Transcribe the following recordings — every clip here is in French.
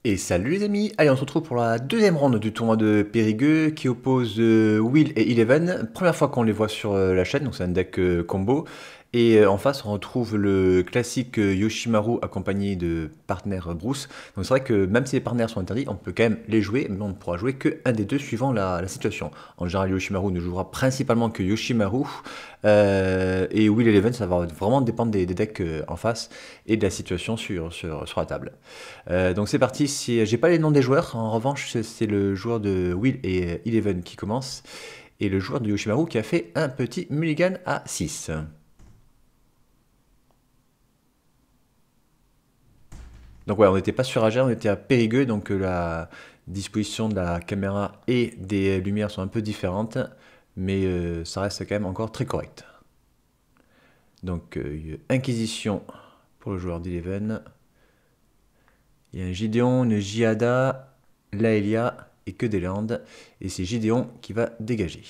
Et salut les amis, allez on se retrouve pour la deuxième ronde du tournoi de Périgueux qui oppose Will et Eleven. Première fois qu'on les voit sur la chaîne, donc c'est un deck combo. Et en face on retrouve le classique Yoshimaru accompagné de partenaire Bruce. Donc c'est vrai que même si les partenaires sont interdits, on peut quand même les jouer, mais on ne pourra jouer que un des deux suivant la situation. En général Yoshimaru ne jouera principalement que Yoshimaru. Et Will Eleven ça va vraiment dépendre des decks en face et de la situation sur la table. Donc c'est parti, j'ai pas les noms des joueurs, en revanche c'est le joueur de Will et Eleven qui commence, et le joueur de Yoshimaru qui a fait un petit mulligan à 6. Donc ouais, on n'était pas sur Agen, on était à Périgueux, donc la disposition de la caméra et des lumières sont un peu différentes, mais ça reste quand même encore très correct. Donc Inquisition pour le joueur d'Eleven. Il y a un Gideon, une Giada, Laelia et que des landes. Et c'est Gideon qui va dégager.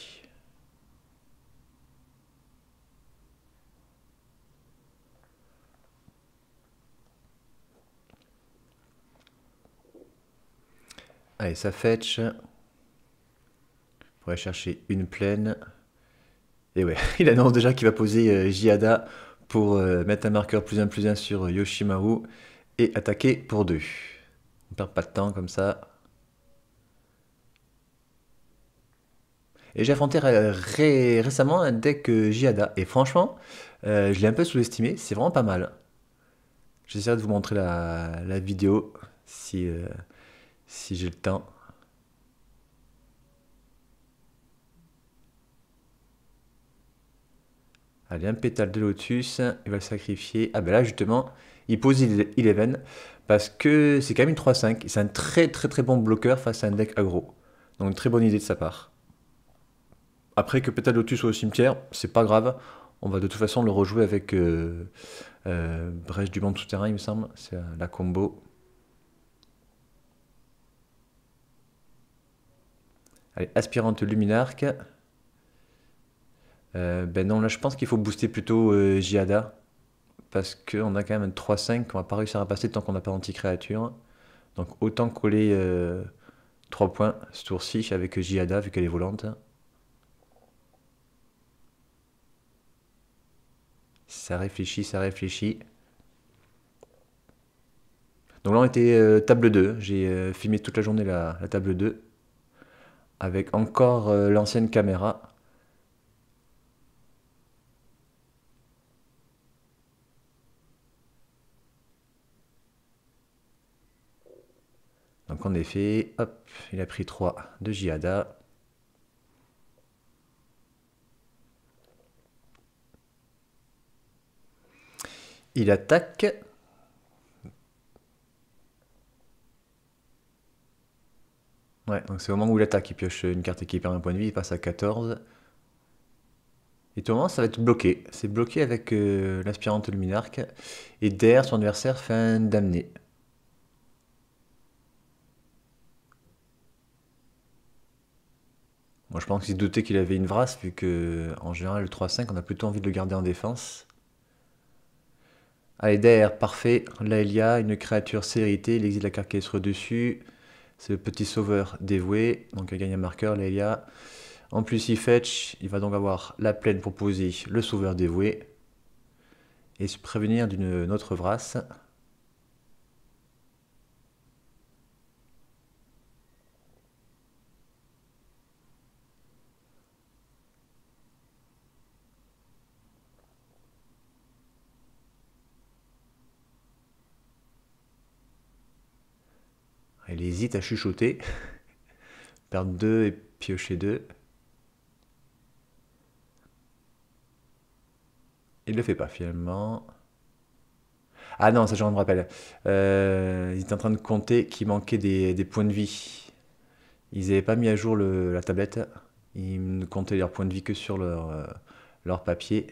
Allez, ça fetch. On pourrait chercher une plaine. Et ouais, il annonce déjà qu'il va poser Giada pour mettre un marqueur +1/+1 sur Yoshimaru et attaquer pour 2. On perd pas de temps comme ça. Et j'ai affronté récemment un deck Giada. Et franchement, je l'ai un peu sous-estimé. C'est vraiment pas mal. J'essaierai de vous montrer la vidéo si j'ai le temps. Allez, un pétale de lotus, il va le sacrifier. Ah ben là justement, il pose Eleven parce que c'est quand même une 3-5. C'est un très très très bon bloqueur face à un deck aggro. Donc une très bonne idée de sa part. Après que pétale de lotus soit au cimetière, c'est pas grave. On va de toute façon le rejouer avec Brèche du monde souterrain, il me semble. C'est la combo. Allez, aspirante luminarque. Ben non, là je pense qu'il faut booster plutôt Giada. Parce qu'on a quand même un 3-5 qu'on va pas réussir à passer tant qu'on n'a pas d'anti-créature. Donc autant coller 3 points ce tour-ci avec Giada vu qu'elle est volante. Ça réfléchit, ça réfléchit. Donc là on était table 2. J'ai filmé toute la journée la table 2. Avec encore l'ancienne caméra. Donc en effet, hop, il a pris 3 de Giada. Il attaque. Ouais, donc c'est au moment où il attaque, il pioche une carte qui perd un point de vie, il passe à 14. Et tout le moment, ça va être bloqué. C'est bloqué avec l'aspirante luminarque. Et derrière, son adversaire fait un damné. Moi, je pense qu'il se doutait qu'il avait une Vrasse, vu que, en général, le 3-5, on a plutôt envie de le garder en défense. Allez, derrière, parfait. Là, il y a une créature célérité. Il exile la carte qui est sur le dessus. C'est le petit sauveur dévoué. Donc, il gagne un marqueur, là, il y a. En plus, il fetch. Il va donc avoir la plaine pour poser le sauveur dévoué. Et se prévenir d'une autre Vrasse. Il hésite à chuchoter. Perdre 2 et piocher 2. Il le fait pas finalement. Ah non, ça je me rappelle. Ils étaient en train de compter qu'il manquait des points de vie. Ils n'avaient pas mis à jour la tablette. Ils ne comptaient leurs points de vie que sur leur papier.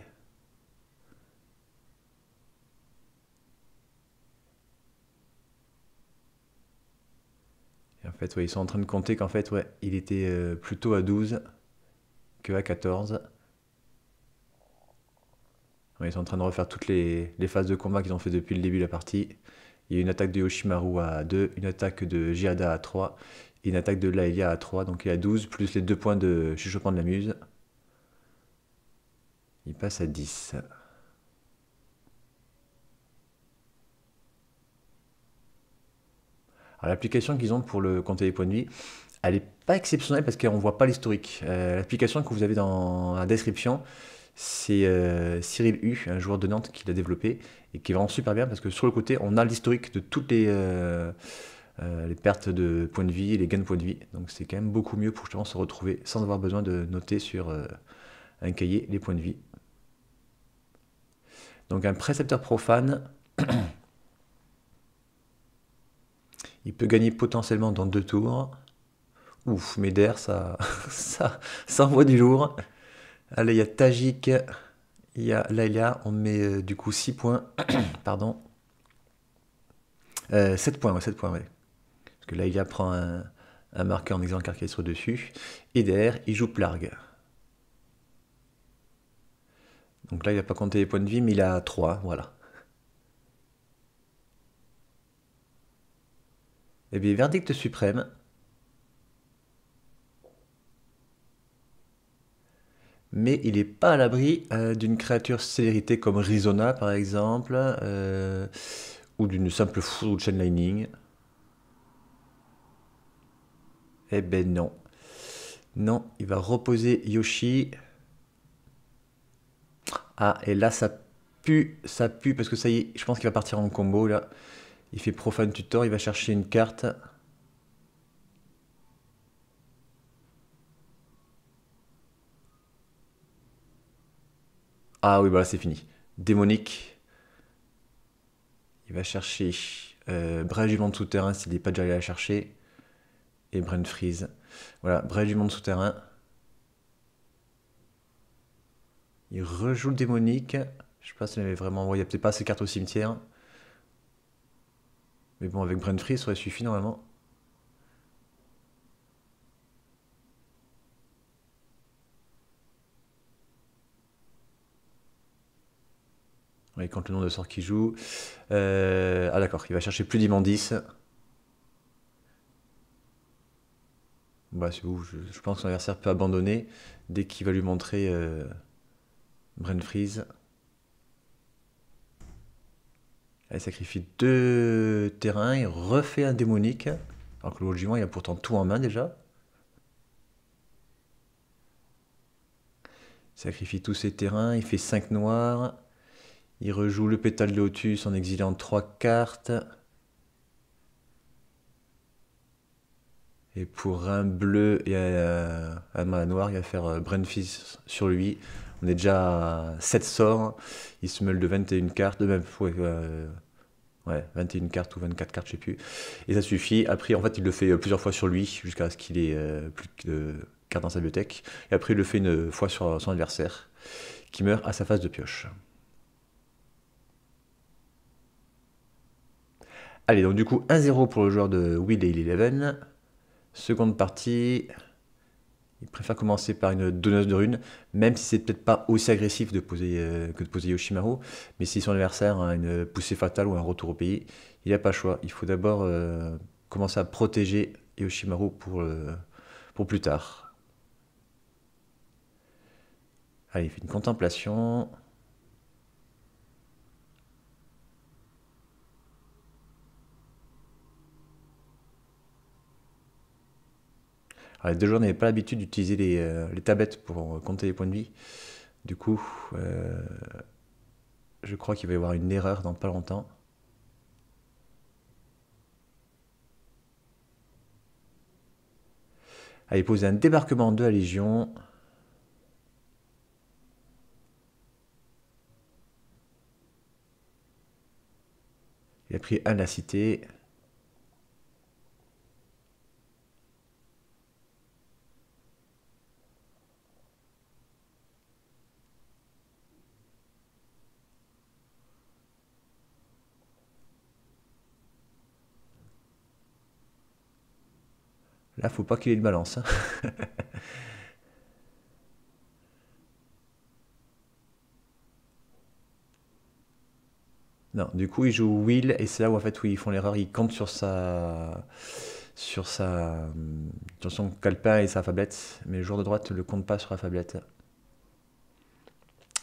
Et en fait, ouais, ils sont en train de compter qu'en fait, ouais, il était plutôt à 12 que à 14. Ouais, ils sont en train de refaire toutes les phases de combat qu'ils ont fait depuis le début de la partie. Il y a une attaque de Yoshimaru à 2, une attaque de Giada à 3, et une attaque de Laelia à 3, donc il a 12, plus les 2 points de chuchotement de la muse. Il passe à 10. Alors l'application qu'ils ont pour le compter les points de vie, elle n'est pas exceptionnelle parce qu'on ne voit pas l'historique. L'application que vous avez dans la description, c'est Cyril Hu, un joueur de Nantes qui l'a développé et qui est vraiment super bien parce que sur le côté, on a l'historique de toutes les pertes de points de vie et les gains de points de vie. Donc c'est quand même beaucoup mieux pour justement se retrouver sans avoir besoin de noter sur un cahier les points de vie. Donc un précepteur profane, il peut gagner potentiellement dans 2 tours. Ouf, mais d'air, ça, ça envoie du lourd. Allez, il y a Tajik, il y a Laila, on met du coup 6 points, pardon. 7 points, ouais, 7 points, ouais. Parce que Laila prend un marqueur en examen carqué sur dessus. Et derrière, il joue Plargue. Donc là, il n'a pas compté les points de vie, mais il a 3, voilà. Et bien, verdict suprême. Mais il n'est pas à l'abri d'une créature célérité comme Rizona, par exemple, ou d'une simple foudre ou chain lightning. Eh ben non. Non, il va reposer Yoshi. Ah, et là, ça pue, parce que ça y est, je pense qu'il va partir en combo, là. Il fait Profane Tutor, il va chercher une carte. Ah oui, voilà, c'est fini. Démonique, il va chercher Brèche du monde souterrain s'il n'est pas déjà allé la chercher. Et Brent Freeze. Voilà, Brèche du monde souterrain. Il rejoue le démonique. Je sais pas s'il avait vraiment envoyé, peut-être pas ses cartes au cimetière. Mais bon, avec Brent Freeze, ça aurait suffi normalement. Oui, quand le nom de sort qu'il joue. Ah d'accord, il va chercher plus d'Imandis. Bah, c'est où je pense que son adversaire peut abandonner dès qu'il va lui montrer Brent Freeze. Elle sacrifie 2 terrains, il refait un démonique. Alors que logiquement, il a pourtant tout en main déjà. Il sacrifie tous ses terrains, il fait 5 noirs. Il rejoue le pétale de lotus en exilant 3 cartes. Et pour un bleu et un mana noir, il va faire Brentfist sur lui. On est déjà à 7 sorts. Il se meule de 21 cartes, de même, ouais, 21 cartes ou 24 cartes, je sais plus. Et ça suffit. Après, en fait, il le fait plusieurs fois sur lui, jusqu'à ce qu'il ait plus de cartes dans sa bibliothèque. Et après, il le fait une fois sur son adversaire, qui meurt à sa phase de pioche. Allez, donc du coup, 1-0 pour le joueur de Will et Eleven. Seconde partie, il préfère commencer par une donneuse de runes, même si c'est peut-être pas aussi agressif que de poser Yoshimaru. Mais si son adversaire a une poussée fatale ou un retour au pays, il n'a pas le choix. Il faut d'abord commencer à protéger Yoshimaru pour plus tard. Allez, il fait une contemplation. Alors, les deux joueurs n'avaient pas l'habitude d'utiliser les tablettes pour compter les points de vie. Du coup, je crois qu'il va y avoir une erreur dans pas longtemps. Allez, poser un débarquement de la Légion. Il a pris un de la cité. Là, faut pas qu'il ait de balance, hein. Non, du coup, il joue Will, et c'est là où en fait où ils font l'erreur. Ils comptent sur son calepin et sa fablette, mais le joueur de droite ne le compte pas sur la fablette.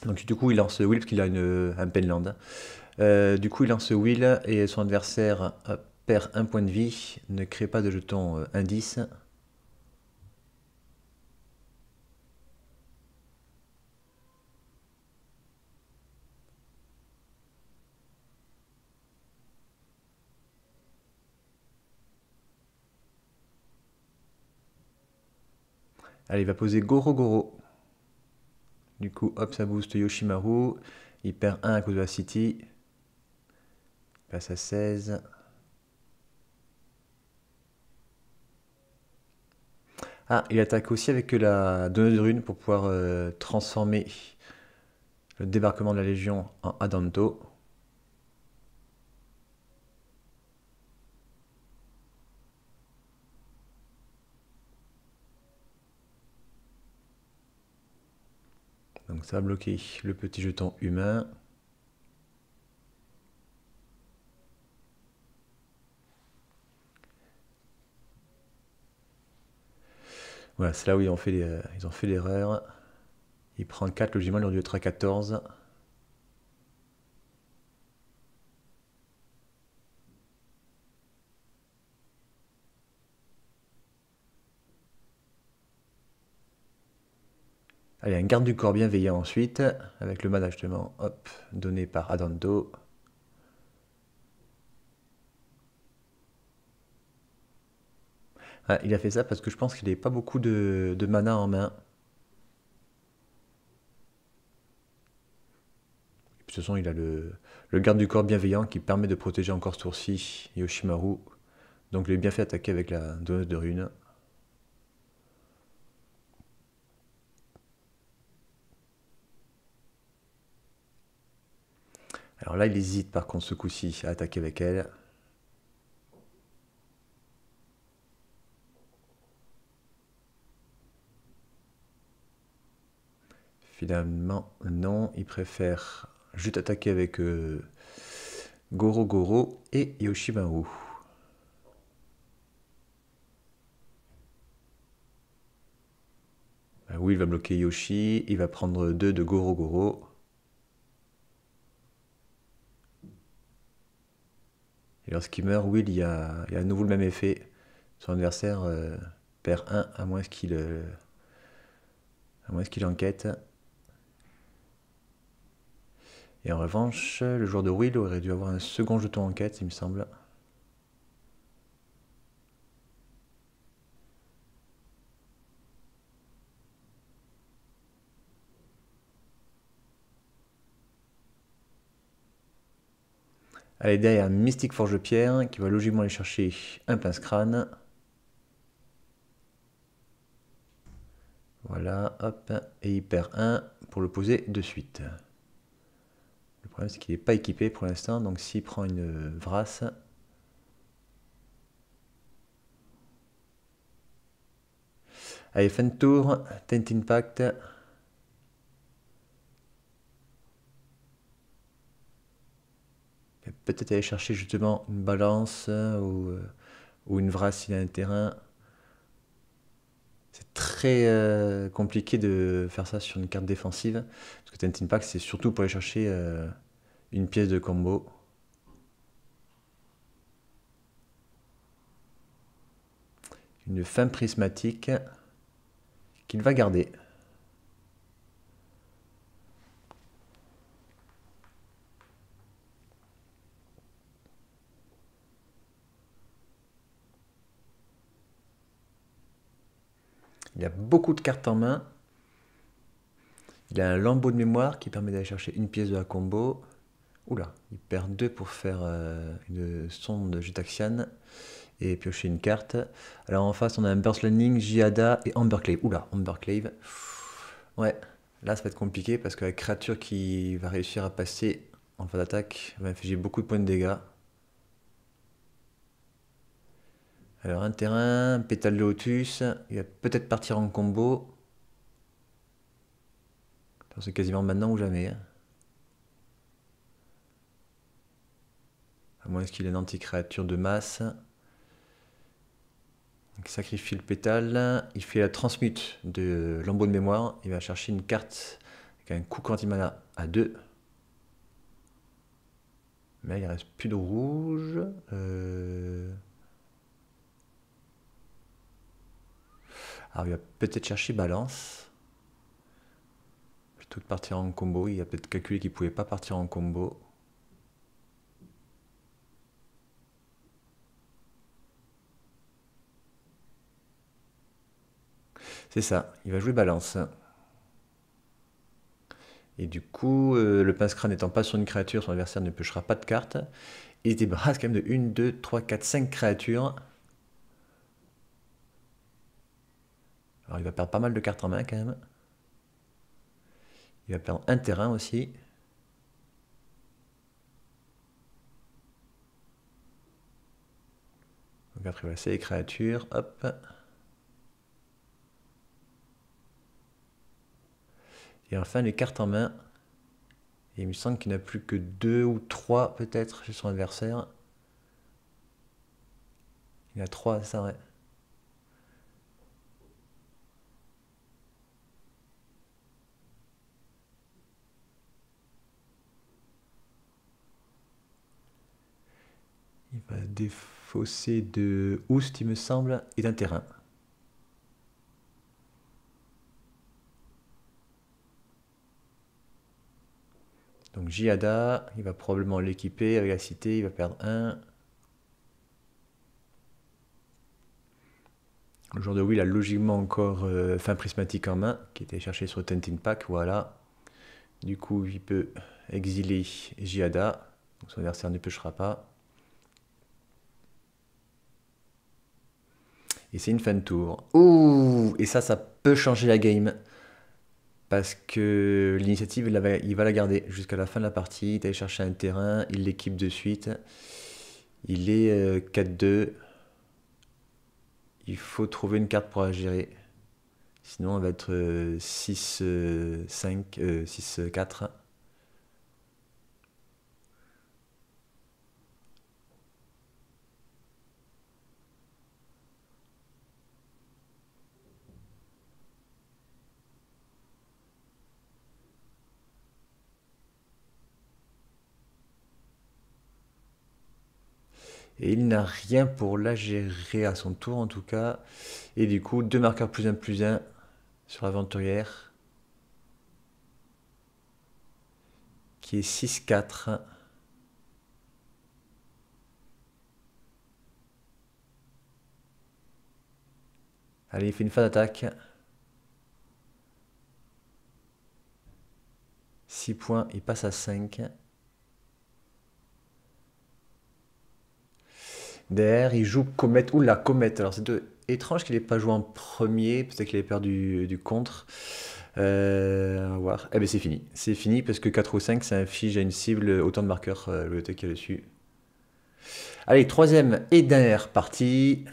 Donc du coup, il lance Will parce qu'il a un penland. Du coup, il lance Will et son adversaire perd un point de vie, ne crée pas de jeton indice. Allez, il va poser Goro Goro. Du coup, hop, ça booste Yoshimaru. Il perd 1 à cause de la City. Il passe à 16. Ah, il attaque aussi avec la donneuse de rune pour pouvoir transformer le débarquement de la Légion en Adanto. Donc ça va bloquer le petit jeton humain. Voilà, c'est là où ils ont fait l'erreur. Il prend 4, logiquement, il aurait dû être à 14. Allez, un garde du corps bienveillant ensuite, avec le mana justement, hop, donné par Adanto. Ah, il a fait ça parce que je pense qu'il n'avait pas beaucoup de mana en main. De toute façon, il a le garde du corps bienveillant qui permet de protéger encore ce tour-ci Yoshimaru. Donc il est bien fait attaquer avec la donneuse de rune. Alors là, il hésite par contre ce coup-ci à attaquer avec elle. Finalement, non, il préfère juste attaquer avec Goro Goro et Yoshimaru. Oui, il va bloquer Yoshi, il va prendre 2 de Goro Goro. Et lorsqu'il meurt, Will, il y a à nouveau le même effet. Son adversaire perd 1 à moins qu'il enquête. Et en revanche, le joueur de Will aurait dû avoir un second jeton enquête, il me semble. Allez, derrière, Mystique Forge-Pierre, qui va logiquement aller chercher un pince-crâne. Voilà, hop, et il perd 1 pour le poser de suite. Le problème, c'est qu'il n'est pas équipé pour l'instant, donc s'il prend une Vrasse... Allez, fin de tour, Tent Impact. Peut-être aller chercher justement une balance ou une Vrasse s'il a un terrain. C'est très compliqué de faire ça sur une carte défensive. Parce que Tent Impact, c'est surtout pour aller chercher une pièce de combo. Une fin prismatique qu'il va garder. Il a beaucoup de cartes en main. Il a un lambeau de mémoire qui permet d'aller chercher une pièce de la combo. Oula, il perd 2 pour faire une sonde Jutaxian et piocher une carte. Alors en face, on a un Burst Landing, Giada et Amberclave. Oula, Amberclave. Ouais, là ça va être compliqué parce que la créature qui va réussir à passer en phase d'attaque va infliger beaucoup de points de dégâts. Alors un terrain, Pétale de Lotus, il va peut-être partir en combo. C'est quasiment maintenant ou jamais. À moins qu'il ait une anti-créature de masse. Il sacrifie le pétale. Il fait la transmute de lambeau de mémoire. Il va chercher une carte avec un coût quanti-mana à 2. Mais il reste plus de rouge. Alors il va peut-être chercher balance. Plutôt que de partir en combo. Il a peut-être calculé qu'il ne pouvait pas partir en combo. C'est ça, il va jouer balance. Et du coup, le pince-crâne n'étant pas sur une créature, son adversaire ne piochera pas de carte. Il se débarrasse quand même de 1, 2, 3, 4, 5 créatures. Alors il va perdre pas mal de cartes en main quand même. Il va perdre un terrain aussi. Donc après voilà, c'est les créatures. Hop. Et enfin les cartes en main. Et il me semble qu'il n'y en a plus que 2 ou 3 peut-être chez son adversaire. Il y en a 3, ça ouais. Il va défausser de Oust, il me semble, et d'un terrain. Donc Jiada, il va probablement l'équiper avec la cité, il va perdre 1. Le joueur de Will a logiquement encore fin prismatique en main, qui était cherché sur Tenting Pack, voilà. Du coup, il peut exiler Jiada, donc son adversaire ne pêchera pas. Et c'est une fin de tour. Ouh, et ça peut changer la game. Parce que l'initiative, il va la garder jusqu'à la fin de la partie. Il va aller chercher un terrain, il l'équipe de suite. Il est 4-2. Il faut trouver une carte pour la gérer. Sinon, elle va être 6-5, 6-4. Et il n'a rien pour la gérer à son tour en tout cas. Et du coup, 2 marqueurs plus un sur l'aventurière. Qui est 6-4. Allez, il fait une fin d'attaque. 6 points, il passe à 5. Derrière, il joue comète. Ouh, la comète. Alors, c'est étrange qu'il n'ait pas joué en premier. Peut-être qu'il avait perdu du contre. On va voir. Eh bien, c'est fini. C'est fini parce que 4 ou 5, ça inflige à une cible autant de marqueurs le qu'il y a dessus. Allez, troisième et dernière partie.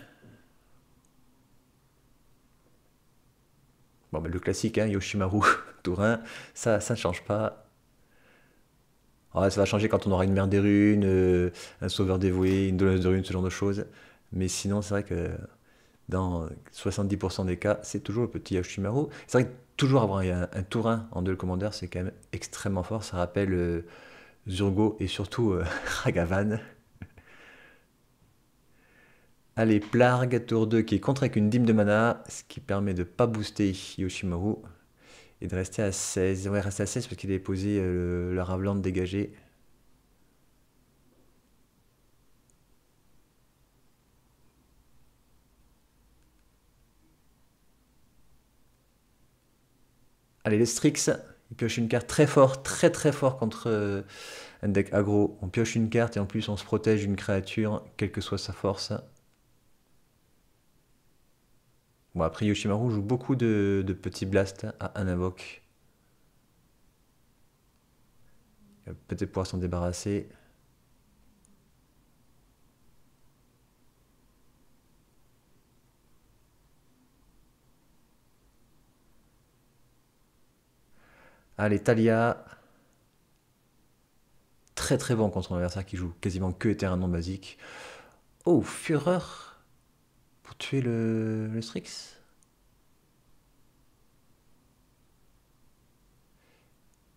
Bon, ben, le classique, hein, Yoshimaru, Tourin. Ça ne change pas. Ouais, ça va changer quand on aura une mer des runes, un sauveur dévoué, une donneuse de runes, ce genre de choses. Mais sinon, c'est vrai que dans 70% des cas, c'est toujours le petit Yoshimaru. C'est vrai que toujours avoir un Tourin en duel commander, c'est quand même extrêmement fort. Ça rappelle Zurgo et surtout Ragavan. Allez, Plarg, tour 2 qui est contre avec une dîme de mana, ce qui permet de ne pas booster Yoshimaru et de rester à 16. On va rester à 16 parce qu'il avait posé la Ravelande dégagée. Allez, les Strix, il pioche une carte très fort, très très fort contre un deck aggro. On pioche une carte et en plus on se protège d'une créature, quelle que soit sa force. Bon, après Yoshimaru joue beaucoup de petits blasts à un invoque. Il va peut-être pouvoir s'en débarrasser. Allez, Talia. très très bon contre un adversaire qui joue quasiment que terrain non basique. Oh, Fureur pour tuer le Strix.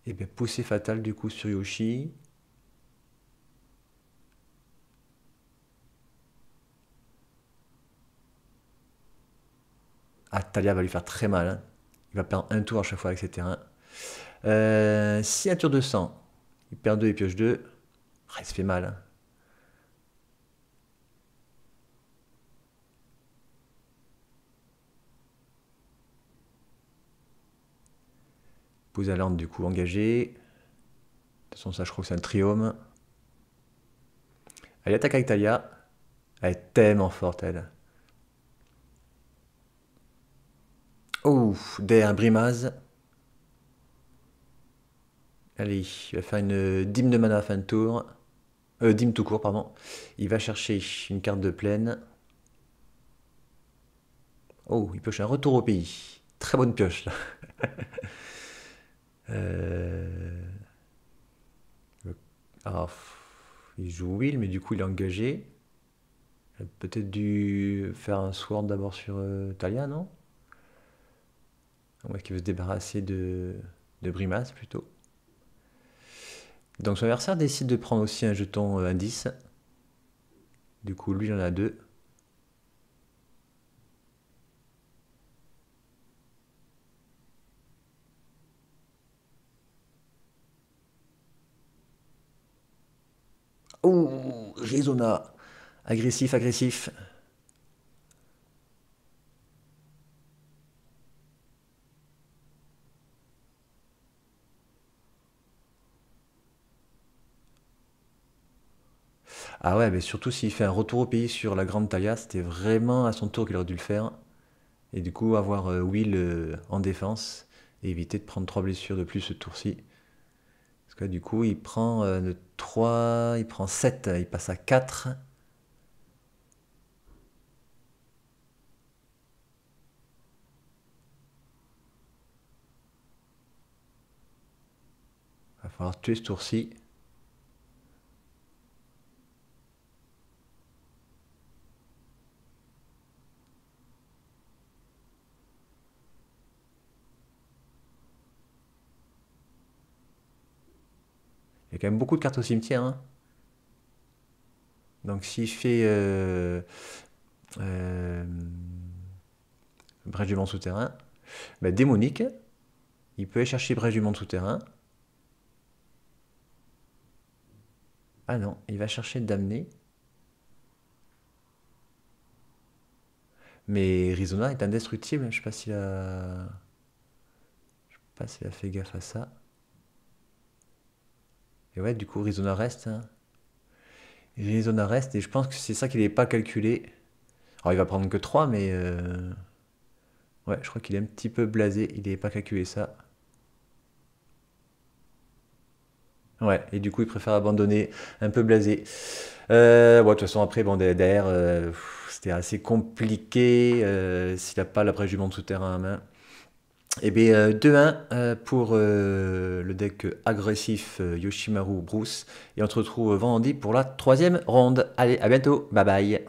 Et bien, poussée fatale du coup sur Yoshi. Ah, Talia va lui faire très mal, hein. Il va perdre un tour à chaque fois avec ses terrains. Signature de sang. Il perd 2 et pioche 2. Ah, il se fait mal, hein. Pousaland du coup engagé. De toute façon, ça, je crois que c'est un triome. Elle attaque avec Talia. Elle est tellement forte, elle. Oh, derrière Brimaz. Allez, il va faire une dîme de mana à fin de tour. Dîme tout court, pardon. Il va chercher une carte de plaine. Oh, il pioche un retour au pays. Très bonne pioche, là. Euh, alors, il joue Will, mais du coup, il est engagé. Il a peut-être dû faire un sword d'abord sur Talia, non? Ouais, qui veut se débarrasser de Brimaz, plutôt. Donc, son adversaire décide de prendre aussi un jeton indice. Du coup, lui, il en a deux. Oh, Rizona. Agressif, agressif. Ah ouais, mais surtout s'il fait un retour au pays sur la Grande Talia, c'était vraiment à son tour qu'il aurait dû le faire. Et du coup, avoir Will en défense et éviter de prendre 3 blessures de plus ce tour-ci. Parce que là, du coup, il prend de 3, il prend 7, il passe à 4. Il va falloir tuer ce tour-ci. Il y a quand même beaucoup de cartes au cimetière, hein. Donc s'il fait euh, Brèche du monde souterrain, bah, démonique, il peut aller chercher Brèche du monde souterrain. Ah non, il va chercher damné. Mais Rizona est indestructible, je sais pas s'il a... Je sais pas s'il a fait gaffe à ça. Et ouais, du coup, Rizona reste, hein. Rizona reste, et je pense que c'est ça qu'il n'avait pas calculé. Alors il va prendre que 3, mais... ouais, je crois qu'il est un petit peu blasé, il n'avait pas calculé ça. Ouais, et du coup, il préfère abandonner un peu blasé. Ouais, de toute façon, après, bon, derrière, c'était assez compliqué s'il n'a pas la brèche du monde souterrain à main. Et bien, 2-1 pour le deck agressif Yoshimaru Bruce. Et on se retrouve vendredi pour la troisième ronde. Allez, à bientôt. Bye bye.